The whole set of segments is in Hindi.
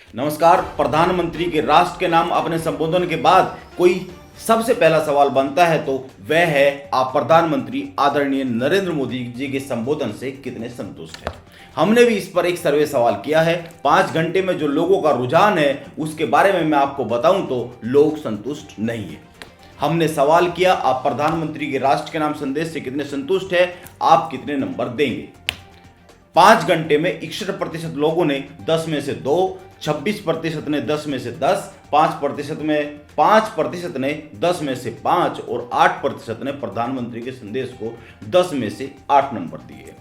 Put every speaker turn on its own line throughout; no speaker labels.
नमस्कार। प्रधानमंत्री के राष्ट्र के नाम अपने संबोधन के बाद कोई सबसे पहला सवाल बनता है तो वह है, आप प्रधानमंत्री आदरणीय नरेंद्र मोदी जी के संबोधन से कितने संतुष्ट हैं। हमने भी इस पर एक सर्वे सवाल किया है। 5 घंटे में जो लोगों का रुझान है उसके बारे में मैं आपको बताऊं तो लोग संतुष्ट नहीं है। हमने सवाल किया, आप प्रधानमंत्री के राष्ट्र के नाम संदेश से कितने संतुष्ट है, आप कितने नंबर देंगे। 5 घंटे में 61% लोगों ने 10 में से 2, 26% ने 10 में से 10, 5% ने 10 में से 5 और 8% ने प्रधानमंत्री के संदेश को 10 में से 8 नंबर दिए।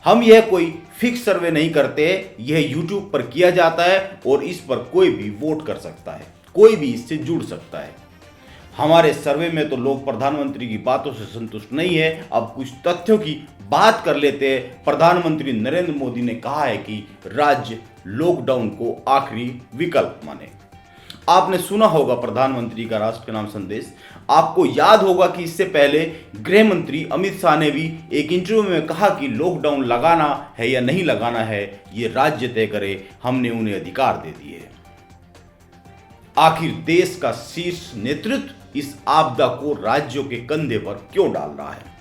हम यह कोई फिक्स सर्वे नहीं करते, यह YouTube पर किया जाता है और इस पर कोई भी वोट कर सकता है, कोई भी इससे जुड़ सकता है। हमारे सर्वे में तो लोग प्रधानमंत्री की बातों से संतुष्ट नहीं है। अब कुछ तथ्यों की बात कर लेते हैं। प्रधानमंत्री नरेंद्र मोदी ने कहा है कि राज्य लॉकडाउन को आखिरी विकल्प माने। आपने सुना होगा प्रधानमंत्री का राष्ट्र के नाम संदेश। आपको याद होगा कि इससे पहले गृह मंत्री अमित शाह ने भी एक इंटरव्यू में कहा कि लॉकडाउन लगाना है या नहीं लगाना है ये राज्य तय करे, हमने उन्हें अधिकार दे दिए। आखिर देश का शीर्ष नेतृत्व इस आपदा को राज्यों के कंधे पर क्यों डाल रहा है,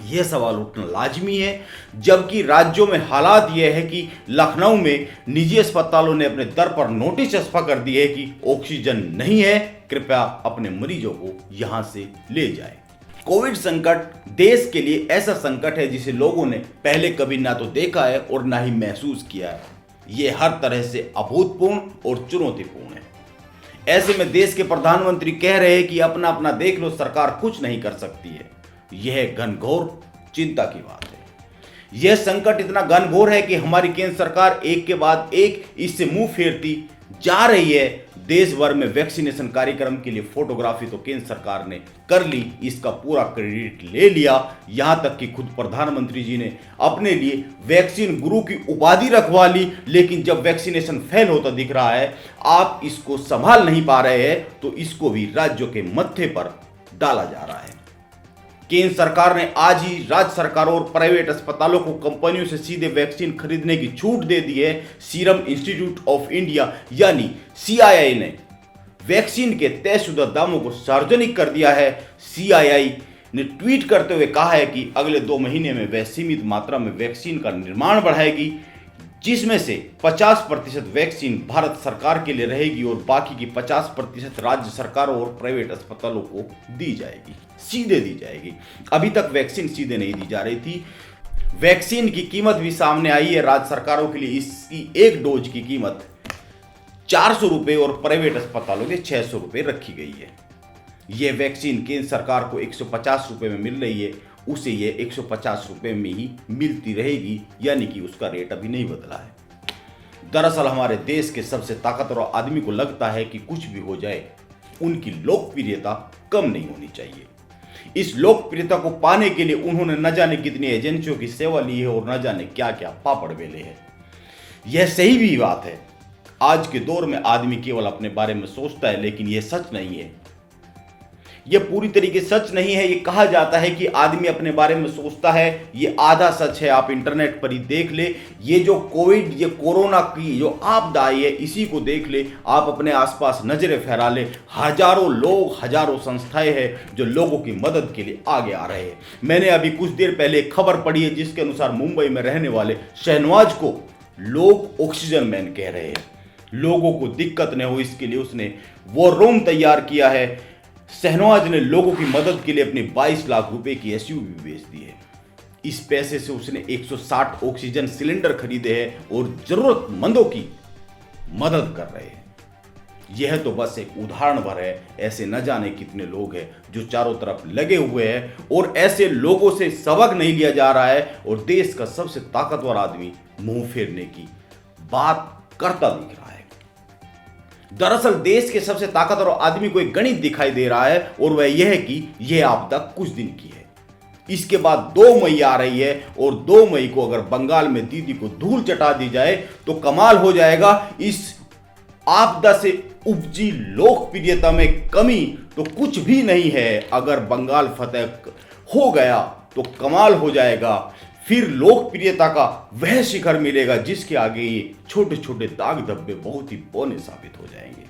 यह सवाल उठना लाजमी है। जबकि राज्यों में हालात यह है कि लखनऊ में निजी अस्पतालों ने अपने दर पर नोटिस छपा कर दिए है कि ऑक्सीजन नहीं है, कृपया अपने मरीजों को यहां से ले जाएं। कोविड संकट देश के लिए ऐसा संकट है जिसे लोगों ने पहले कभी ना तो देखा है और ना ही महसूस किया है। यह हर तरह से अभूतपूर्ण और चुनौतीपूर्ण है। ऐसे में देश के प्रधानमंत्री कह रहे हैं कि अपना अपना देख लो, सरकार कुछ नहीं कर सकती है। यह घनघोर चिंता की बात है। यह संकट इतना घनघोर है कि हमारी केंद्र सरकार एक के बाद एक इससे मुंह फेरती जा रही है। देश भर में वैक्सीनेशन कार्यक्रम के लिए फोटोग्राफी तो केंद्र सरकार ने कर ली, इसका पूरा क्रेडिट ले लिया। यहां तक कि खुद प्रधानमंत्री जी ने अपने लिए वैक्सीन गुरु की उपाधि रखवा ली। लेकिन जब वैक्सीनेशन फेल होता दिख रहा है, आप इसको संभाल नहीं पा रहे हैं, तो इसको भी राज्यों के मत्थे पर डाला जा रहा है। केंद्र सरकार ने आज ही राज्य सरकारों और प्राइवेट अस्पतालों को कंपनियों से सीधे वैक्सीन खरीदने की छूट दे दी है। सीरम इंस्टीट्यूट ऑफ इंडिया यानी CII ने वैक्सीन के तयशुदा दामों को सार्वजनिक कर दिया है। CII ने ट्वीट करते हुए कहा है कि अगले 2 महीने में वह सीमित मात्रा में वैक्सीन का निर्माण बढ़ाएगी, जिसमें से 50% वैक्सीन भारत सरकार के लिए रहेगी और बाकी की 50% राज्य सरकारों और प्राइवेट अस्पतालों को दी जाएगी, सीधे दी जाएगी। अभी तक वैक्सीन सीधे नहीं दी जा रही थी। वैक्सीन की कीमत भी सामने आई है। राज्य सरकारों के लिए इसकी एक डोज की कीमत 400 रुपये और प्राइवेट अस्पतालों के 600 रुपये रखी गई है। यह वैक्सीन केंद्र सरकार को 150 रुपये में मिल रही है, उसे ये 150 रुपये में ही मिलती रहेगी, यानी कि उसका रेट अभी नहीं बदला है। दरअसल हमारे देश के सबसे ताकतवर आदमी को लगता है कि कुछ भी हो जाए, उनकी लोकप्रियता कम नहीं होनी चाहिए। इस लोकप्रियता को पाने के लिए उन्होंने न जाने कितनी एजेंसियों की सेवा ली है और न जाने क्या क्या पापड़ बेले हैं। यह सही भी बात है। आज के दौर में आदमी केवल अपने बारे में सोचता है, लेकिन यह सच नहीं है। यह पूरी तरीके सच नहीं है। यह कहा जाता है कि आदमी अपने बारे में सोचता है, यह आधा सच है। आप इंटरनेट पर ही देख ले। ये जो कोविड, ये कोरोना की जो आपदा आई है, इसी को देख ले। आप अपने आसपास नजरें फहरा ले। हजारों लोग, हजारों संस्थाएं हैं जो लोगों की मदद के लिए आगे आ रहे हैं। मैंने अभी कुछ देर पहले एक खबर पढ़ी है जिसके अनुसार मुंबई में रहने वाले शहनवाज को लोग ऑक्सीजन मैन कह रहे हैं। लोगों को दिक्कत न हो इसके लिए उसने वो रूम तैयार किया है। शहनवाज ने लोगों की मदद के लिए अपनी 22 लाख रुपए की SUV बेच दी है। इस पैसे से उसने 160 ऑक्सीजन सिलेंडर खरीदे हैं और जरूरतमंदों की मदद कर रहे हैं। यह तो बस एक उदाहरण भर है। ऐसे न जाने कितने लोग हैं जो चारों तरफ लगे हुए हैं और ऐसे लोगों से सबक नहीं लिया जा रहा है और देश का सबसे ताकतवर आदमी मुंह फेरने की बात करता दिख रहा है। दरअसल देश के सबसे ताकतवर आदमी को एक गणित दिखाई दे रहा है और वह यह है कि यह आपदा कुछ दिन की है। इसके बाद 2 मई आ रही है और 2 मई को अगर बंगाल में दीदी को धूल चटा दी जाए तो कमाल हो जाएगा। इस आपदा से उपजी लोकप्रियता में कमी तो कुछ भी नहीं है। अगर बंगाल फतेह हो गया तो कमाल हो जाएगा। फिर लोकप्रियता का वह शिखर मिलेगा जिसके आगे ये छोटे छोटे दाग धब्बे बहुत ही बौने साबित हो जाएंगे।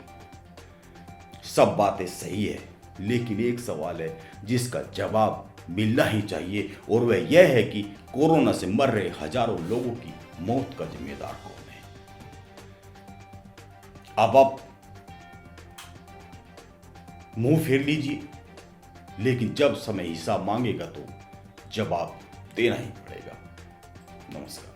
सब बातें सही है, लेकिन एक सवाल है जिसका जवाब मिलना ही चाहिए, और वह यह है कि कोरोना से मर रहे हजारों लोगों की मौत का जिम्मेदार कौन है। अब आप मुंह फेर लीजिए, लेकिन जब समय हिसाब मांगेगा तो जवाब देना ही पड़ेगा। नमस्कार।